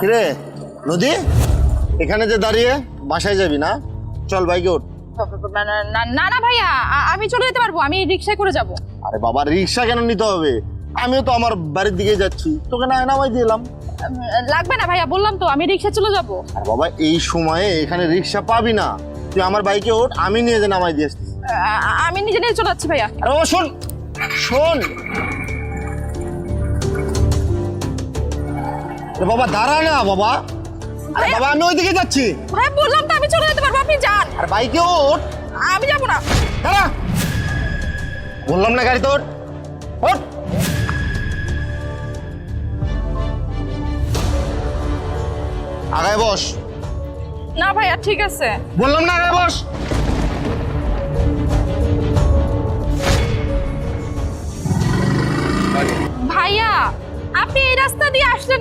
কিরে নদী, এখানে যে দাঁড়িয়ে বাসায় যাবি না? চল বাইকে ওঠ। না না না না ভাইয়া, আমি চলে যেতে পারবো, আমি রিক্সায় করে যাব। আরে বাবা, রিক্সা কেন নিতে হবে? আমিও তো আমার বাড়ির দিকে যাচ্ছি, তোকে না নামাই দিলাম। লাগবে না ভাইয়া, বললাম তো আমি রিক্সায় চলে যাব। আর বাবা, এই সময়ে এখানে রিক্সা পাবি না, তুই আমার বাইকে ওঠ, আমি নিয়ে যে নামাই দিয়ে আসছি। আমি নিজে নিজে চলে যাচ্ছি ভাইয়া। আরে বাবা শোন শোন, আরে বাবা দাঁড়া না বাবা। আরে বাবা, আমি ওইদিকে যাচ্ছি। ভাইয়া বললাম তো আমি চলে যেতে পারবো, আপনি যান। আর বাইকে ওঠ। আমি যাবো না। দাঁড়া, বললাম না গাড়ি তোর, ওঠ। আগায় বস। না ভাইয়া ঠিক আছে। বললাম না আগায় বস। ভাইয়া আপনি এই রাস্তা দিয়ে আসলেন